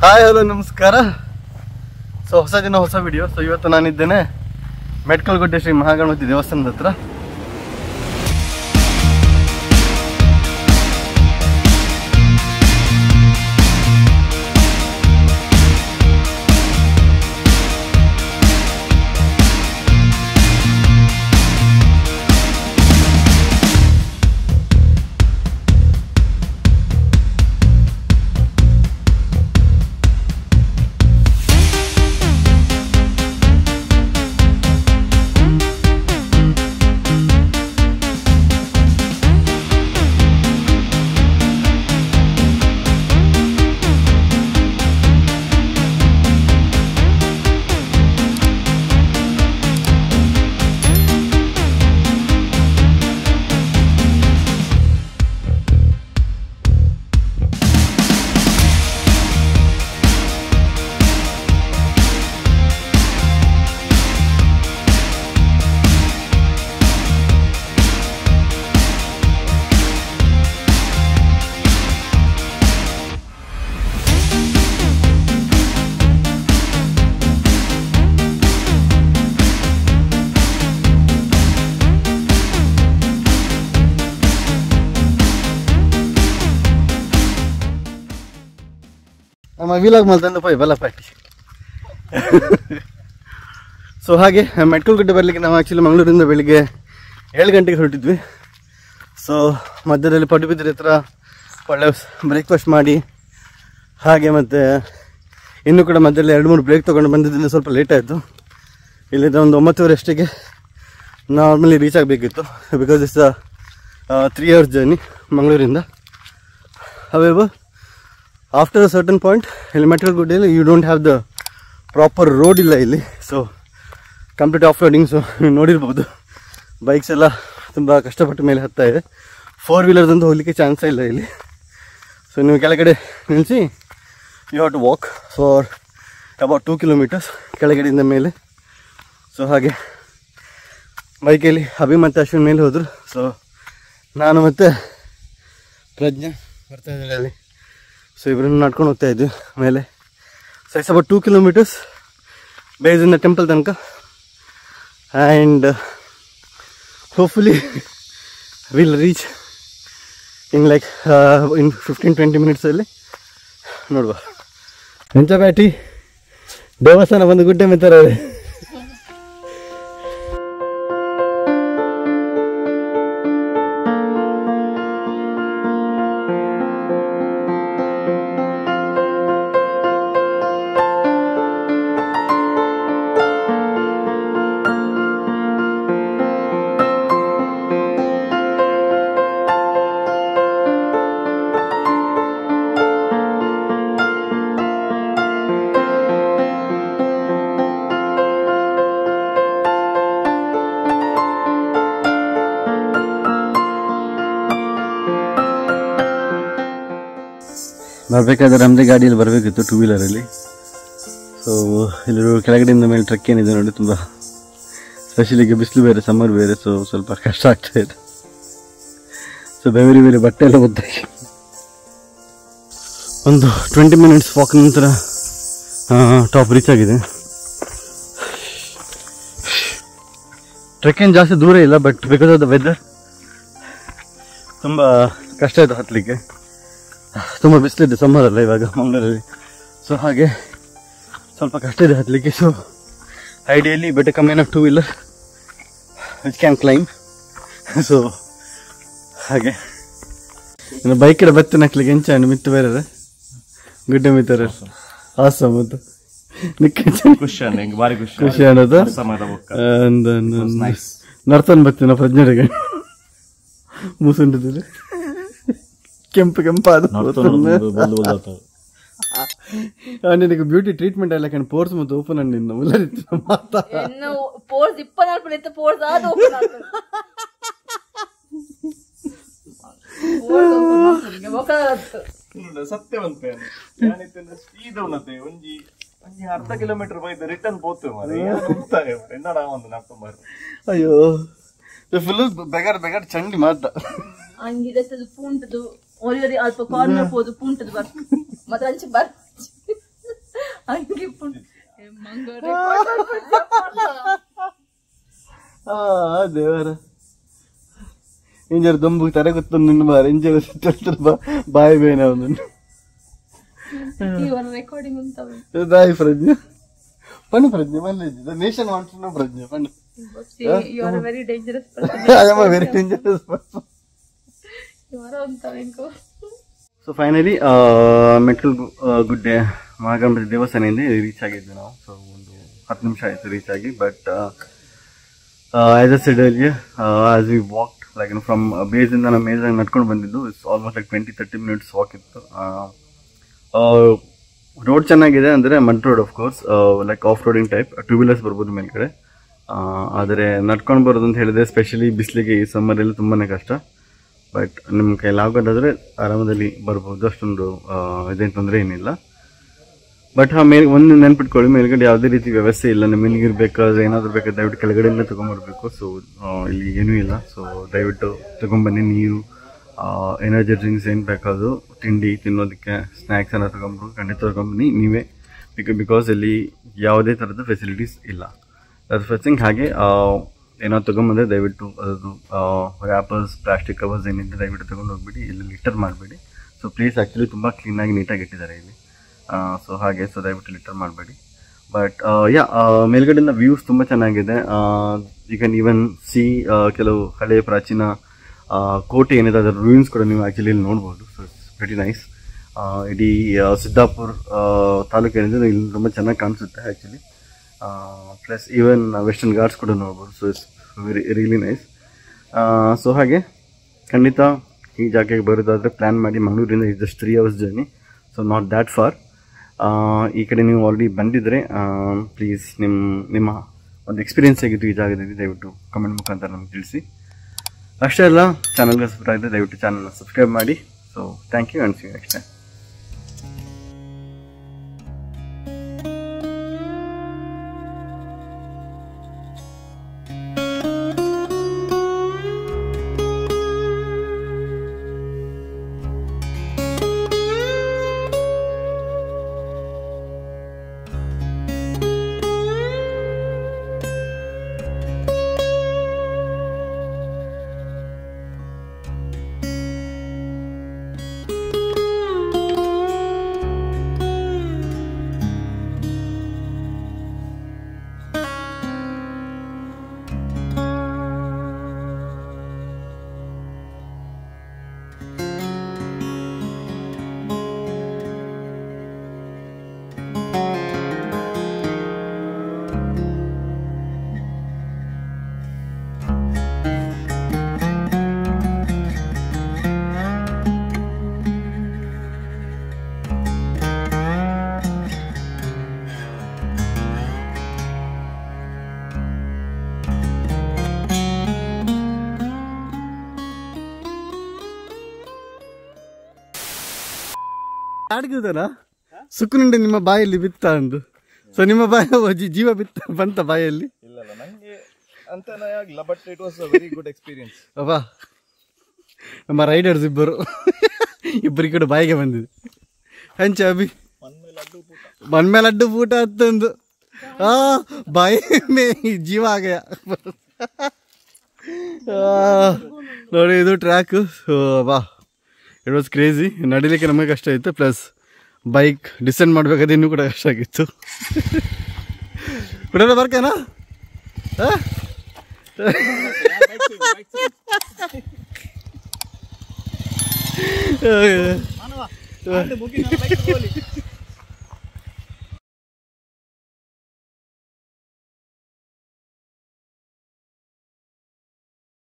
Hi hello ನಮಸ್ಕಾರ. So ಹೊಸ ದಿನ ಹೊಸ ವಿಡಿಯೋ. ಸೊ ಇವತ್ತು ನಾನಿದ್ದೇನೆ ಮೆಟ್ಕಲ್ಗುಡ್ಡೆ ಶ್ರೀ ಮಹಾಗಣಪತಿ ದೇವಸ್ಥಾನದ ಹತ್ರ. ನಮ್ಮ ವಿಲಾಗ್ ಮಾಡ್ತಂದು ಪೋಯ್ ಬಲ್ಲ ಪಾಟಿ. ಸೊ ಹಾಗೆ ಮೆಟ್ಕಲ್ಗುಡ್ಡೆ ಬರಲಿಕ್ಕೆ ನಾವು ಆ್ಯಕ್ಚುಲಿ ಮಂಗಳೂರಿಂದ ಬೆಳಿಗ್ಗೆ 7 ಗಂಟೆಗೆ ಹೊರಟಿದ್ವಿ. ಸೊ ಮಧ್ಯದಲ್ಲಿ ಪಡುಬಿದ್ರಿ ಹತ್ರ ಒಳ್ಳೆ ಬ್ರೇಕ್ಫಾಸ್ಟ್ ಮಾಡಿ ಹಾಗೆ ಮತ್ತು ಇನ್ನೂ ಕೂಡ ಮಧ್ಯದಲ್ಲಿ 2-3 ಬ್ರೇಕ್ ತೊಗೊಂಡು ಬಂದಿದ್ದರಿಂದ ಸ್ವಲ್ಪ ಲೇಟ್ ಆಯಿತು. ಇಲ್ಲಿಂದ ಒಂದು 9:30 ಅಷ್ಟಿಗೆ ನಾರ್ಮಲಿ ರೀಚ್ ಆಗಬೇಕಿತ್ತು. ಬಿಕಾಸ್ ಇಟ್ಸ್ 3 hours ಜರ್ನಿ ಮಂಗಳೂರಿಂದ. However, after a certain point, ಮೆಟ್ಕಲ್ಗುಡ್ಡೆಯಲ್ಲಿ you don't have the proper road ಇಲ್ಲ ಇಲ್ಲಿ. So complete off roading. So ನೀವು ನೋಡಿರ್ಬೋದು ಬೈಕ್ಸ್ ಎಲ್ಲ ತುಂಬ ಕಷ್ಟಪಟ್ಟು ಮೇಲೆ ಹತ್ತಾ ಇದೆ. 4 ವೀಲರ್ದಂತೂ ಹೋಗಲಿಕ್ಕೆ ಚಾನ್ಸೇ ಇಲ್ಲ ಇಲ್ಲಿ. ಸೊ ನೀವು ಕೆಳಗಡೆ ನಿಲ್ಲಿಸಿ you have to walk for about 2 kilometers ಕೆಳಗಡೆಯಿಂದ ಮೇಲೆ. ಸೊ ಹಾಗೆ ಬೈಕಲ್ಲಿ ಅಭಿ ಮತ್ತು ಅಶ್ವಿನ್ ಮೇಲೆ ಹೋದರು. ಸೊ ನಾನು ಮತ್ತು ಪ್ರಜ್ಞಾ ಬರ್ತಾ ಇದ್ದಾರೆ ಅಲ್ಲಿ. ಸೊ ಇಬ್ಬರನ್ನು ನಡ್ಕೊಂಡು ಹೋಗ್ತಾ ಇದ್ವಿ ಮೇಲೆ. ಸೊ ಇಟ್ಸ್ ಅಬೌಟ್ 2 kilometers ಬೇಸಿಂದ ಟೆಂಪಲ್ ತನಕ. And hopefully will reach in like in 15-20 minutesಲ್ಲಿ ನೋಡುವ. ಎಂತ ಬ್ಯಾಟಿ ದೇವಸ್ಥಾನ ಬಂದು ಗುಡ್ಡೆ ಮೆತ್ತಾರೆ. ಬರಬೇಕಾದ್ರೆ ನಮ್ಮದೇ ಗಾಡಿಯಲ್ಲಿ ಬರಬೇಕಿತ್ತು 2 wheeler. ಸೊ ಎಲ್ಲರೂ ಕೆಳಗಡೆಯಿಂದ ಮೇಲೆ ಟ್ರಕ್ ಏನಿದೆ ನೋಡಿ, ತುಂಬ ಸ್ಪೆಷಲಿ ಈಗ ಬಿಸಿಲು ಬೇರೆ, ಸಮ್ಮರ್ ಬೇರೆ. ಸೊ ಸ್ವಲ್ಪ ಕಷ್ಟ ಆಗ್ತಾಯಿದೆ. ಸೊ ಬೇರೆ ಬೇರೆ ಬಟ್ಟೆ ಎಲ್ಲ ಒದ್ದಾಗಿ ಒಂದು 20 minutes ವಾಕ್ ನಂತರ ಟಾಪ್ ರೀಚ್ ಆಗಿದೆ. ಟ್ರೆಕ್ ಏನು ಜಾಸ್ತಿ ದೂರ ಇಲ್ಲ, but because of the weather ತುಂಬ ಕಷ್ಟ ಆಯಿತು ಹತ್ತಲಿಕ್ಕೆ. ತುಂಬ ಬಿಸಿಲಿದೆ, ಸಮ್ಮರ್ ಅಲ್ಲ ಇವಾಗ ಮಂಗಳೂರಲ್ಲಿ. ಸೊ ಹಾಗೆ ಸ್ವಲ್ಪ ಕಷ್ಟ ಇದೆ ಹತ್ತಲಿಕ್ಕೆ. So ideally better coming off 2 wheeler which can climb. So ಹಾಗೆ ಇನ್ನು ಬೈಕಿಡ ಬತ್ತನ ಹಾಕ್ಲಿಕ್ಕೆ ಎಂಚ ಮಿತ್ತು ಬೇರೆ ಗುಡ್ಡೆ ಮಿತ್ತಾರೆ ಆಸಮ್ ಅಂತ ಖುಷಿ ಅನ್ನೋದು ನರ್ತನ್ ಬತ್ತಿನ ಪ್ರಜ್ಞೆಗೆ ಮೂಸುಂಡಿದ್ರೆ ಕೆಂಪು ಕೆಂಪಾದ ನಿನಗೆ ಬ್ಯೂಟಿ ಟ್ರೀಟ್ಮೆಂಟ್ ಎಲ್ಲ ಕಣ್ ಪೋರ್ಸ್ ಮತ್ತು ಓಪನ್ ನಿನ್ನ ಉಲ್ಲರಿತ್ತು ಮಾತಾ ಪೋರ್ಸ್ 24 ಪೋರ್ಸ್ ಆದ ಓಪನ್ ಆಗ್ತದೆ. ಸತ್ಯವಂತ ಸೀದವನತೆ ಒಂಜಿ ಅರ್ಧ ಕಿಲೋಮೀಟರ್ ಬೈದು ರಿಟರ್ನ್ ಪೋತು ಎಂದಡ ಒಂದು ನಪ್ಪಂಬರ್. ಅಯ್ಯೋ ಫುಲ್ ಬೆಗರ್ ಬೆಗರ್ ಚಂಡಿ ಮಾತ ಹಂಗಿದತ್ತದು ಪೂಂಟದು ಒಳ್ಳೆ ಅಲ್ಪ ಕಾರ್ನರ್ ಹೋದು ಪೂಂಟದು ಬರ್ ಮತ್ತೆ ಅಂಚೆ ಬರ್ ದೇವರ ಇಂಜರ್ ದೊಂಬು ತರ ಗೊತ್ತು ನಿನ್ನ ಬಾರ ಇಂಜರ್ ಬಾಯಿ ಬೇನೆ ಅವನನ್ನು దాయి ప్రజ్ఞ పని ప్రజ్ఞ మళ్ళీ నేషన్ వాంటున్నా ప్రజ్ఞ పని You are a very dangerous person. I am a very dangerous person. You are on Tavenko. So finally, Metkal ಗುಡ್ಡೆ ಮಹಾಗಣಪತಿ ದೇವಸ್ಥಾನದಿಂದ ರೀಚ್ ಆಗಿದ್ವಿ ನಾವು. ಸೊ ಒಂದು 10 ನಿಮಿಷ ಆಯಿತು ರೀಚ್ ಆಗಿ. But as I said earlier, as we walked, like from ಬೇಸಿಂದ ನಾವು ಮೇಜಾಗಿ ನಡ್ಕೊಂಡು ಬಂದಿದ್ದು, it's almost like 20-30 minutes walk ಇತ್ತು. ರೋಡ್ ಚೆನ್ನಾಗಿದೆ ಅಂದರೆ mud road of course, like off roading type, 2 wheelers ಬರ್ಬೋದು ಮೇಲ್ಗಡೆ. ಆದರೆ ನಡ್ಕೊಂಡು ಬರೋದು ಅಂತ ಹೇಳಿದ್ರೆ ಸ್ಪೆಷಲಿ ಬಿಸಿಲಿಗೆ ಈ ಸಮ್ಮರಲ್ಲಿ ತುಂಬಾ ಕಷ್ಟ. ಬಟ್ ನಿಮ್ಮ ಕೈಲಿ ಆಗೋದಾದರೆ ಆರಾಮದಲ್ಲಿ ಬರ್ಬೋದು, ಅಷ್ಟೊಂದು ಇದೇನು ತೊಂದರೆ ಏನಿಲ್ಲ. ಬಟ್ ಒಂದು ನೆನ್ಪಿಟ್ಕೊಳ್ಳಿ, ಮೇಲ್ಗಡೆ ಯಾವುದೇ ರೀತಿ ವ್ಯವಸ್ಥೆ ಇಲ್ಲ. ನಿಮಗೆ ನೀರು ಬೇಕಾದ್ರೆ ಏನಾದರೂ ಬೇಕಾದ್ರೆ ದಯವಿಟ್ಟು ಕೆಳಗಡೆಯಿಂದ ತೊಗೊಂಬರ್ಬೇಕು. ಸೊ ಇಲ್ಲಿ ಏನೂ ಇಲ್ಲ. ಸೊ ದಯವಿಟ್ಟು ತೊಗೊಂಬನ್ನಿ. ನೀರು, ಎನರ್ಜಿ ಡ್ರಿಂಕ್ಸ್ ಏನು ಬೇಕಾದ್ರು, ತಿಂಡಿ ತಿನ್ನೋದಕ್ಕೆ ಸ್ನ್ಯಾಕ್ಸ್ ಎಲ್ಲ ತೊಗೊಂಬರು ಖಂಡಿತ ತೊಗೊಂಬನ್ನಿ ನೀವೇ. ಬಿಕಾಸ್ ಇಲ್ಲಿ ಯಾವುದೇ ಥರದ ಫೆಸಿಲಿಟೀಸ್ ಇಲ್ಲ. ಅದು ಫಸ್ಟ್ ಥಿಂಗ್. ಹಾಗೆ ಏನೋ ತೊಗೊಂಬಂದರೆ ದಯವಿಟ್ಟು ಅದು ರ್ಯಾಪರ್ಸ್, ಪ್ಲಾಸ್ಟಿಕ್ ಕವರ್ಸ್ ಏನಿದೆ ದಯವಿಟ್ಟು ತೊಗೊಂಡು ಹೋಗ್ಬಿಡಿ. ಇಲ್ಲಿ ಲಿಟರ್ ಮಾಡಬೇಡಿ. ಸೊ ಪ್ಲೇಸ್ ಆ್ಯಕ್ಚುಲಿ ತುಂಬ ಕ್ಲೀನಾಗಿ ನೀಟಾಗಿ ಇಟ್ಟಿದ್ದಾರೆ ಇಲ್ಲಿ. ಸೊ ಹಾಗೆ, ಸೊ ದಯವಿಟ್ಟು ಲಿಟರ್ ಮಾಡಬೇಡಿ. ಬಟ್ ಮೇಲ್ಗಡೆಯಿಂದ ವ್ಯೂಸ್ ತುಂಬ ಚೆನ್ನಾಗಿದೆ. ಯು ಕ್ಯಾನ್ ಈವನ್ ಸಿ ಕೆಲವು ಹಳೆಯ ಪ್ರಾಚೀನ ಕೋಟೆ ಏನಿದೆ ಅದರ ರೂಯಿನ್ಸ್ ಕೂಡ ನೀವು ಆ್ಯಕ್ಚುಲಿ ಇಲ್ಲಿ ನೋಡ್ಬೋದು. So it's very nice. ಇಡೀ ಸಿದ್ದಾಪುರ ತಾಲೂಕು ಏನಿದೆ ಇಲ್ಲಿ ತುಂಬ ಚೆನ್ನಾಗಿ ಕಾಣಿಸುತ್ತೆ actually. Plus even Western Ghats ಕೂಡ ನೋಡ್ಬೋದು. So it's really nice. So ಹಾಗೆ ಖಂಡಿತ ಈ ಜಾಗಕ್ಕೆ ಬರೋದಾದರೆ ಪ್ಲ್ಯಾನ್ ಮಾಡಿ. ಮಂಗಳೂರಿಂದ is just 3 hours journey. So not that far. ಈ ಕಡೆ ನೀವು ಆಲ್ರೆಡಿ ಬಂದಿದ್ದರೆ ಪ್ಲೀಸ್ ನಿಮ್ಮ ಒಂದು ಎಕ್ಸ್ಪೀರಿಯನ್ಸ್ ಆಗಿತ್ತು ಈ ಜಾಗದಲ್ಲಿ ದಯವಿಟ್ಟು ಕಮೆಂಟ್ ಮುಖಾಂತರ ನಮಗೆ ತಿಳಿಸಿ. ಅಷ್ಟೇ ಅಲ್ಲ, ಚಾನಲ್ಗೆ ಸಬ್ಸ್ಕ್ರೈಬ್ ಆಗಿದ್ದರೆ ದಯವಿಟ್ಟು ಚಾನಲ್ನ ಸಬ್ಸ್ಕ್ರೈಬ್ ಮಾಡಿ. So thank you and see you next time. ಅಡ್ಗಿದಾರ ಸುಕ್ಕುನುಂಡೆ ನಿಮ್ಮ ಬಾಯಲ್ಲಿ ಬಿತ್ತ ಅಂದು. ಸೊ ನಿಮ್ಮ ಬಾಯ ಜೀವ ಬಿತ್ತ ಬಂತ ಬಾಯಲ್ಲಿ? ಇಲ್ಲ ನಂಗೆ ಅಂತಾನೆ ಆಗಿಲ್ಲ, but it was a very good experience. ಅಬ್ಬಾ, ನಮ್ಮ ರೈಡರ್ಸ್ ಇಬ್ಬರು ಕೂಡ ಬಾಯಿಗೆ ಬಂದಿದೆ. ಹಂಚ ಅಭಿ ಮನ್ ಮೇಲೆ ಅಡ್ಡು ಪೂಟ ಹತ್ತೊಂದು ಬಾಯಿ ಮೇ ಜೀವ ಆಗಯ ನೋಡಿ. ಇದು ಟ್ರ್ಯಾಕು. ಬಾ, ಇಟ್ ವಾಸ್ ಕ್ರೇಜಿ. ನಡಿಲಿಕ್ಕೆ ನಮಗೆ ಕಷ್ಟ ಇತ್ತು. ಪ್ಲಸ್ ಬೈಕ್ ಡಿಸೆಂಡ್ ಮಾಡಬೇಕಾದ್ರೆ ಇನ್ನೂ ಕೂಡ ಕಷ್ಟ ಆಗಿತ್ತು. ಬಿಡೋಣ ಬರ್ಕೇನಾ?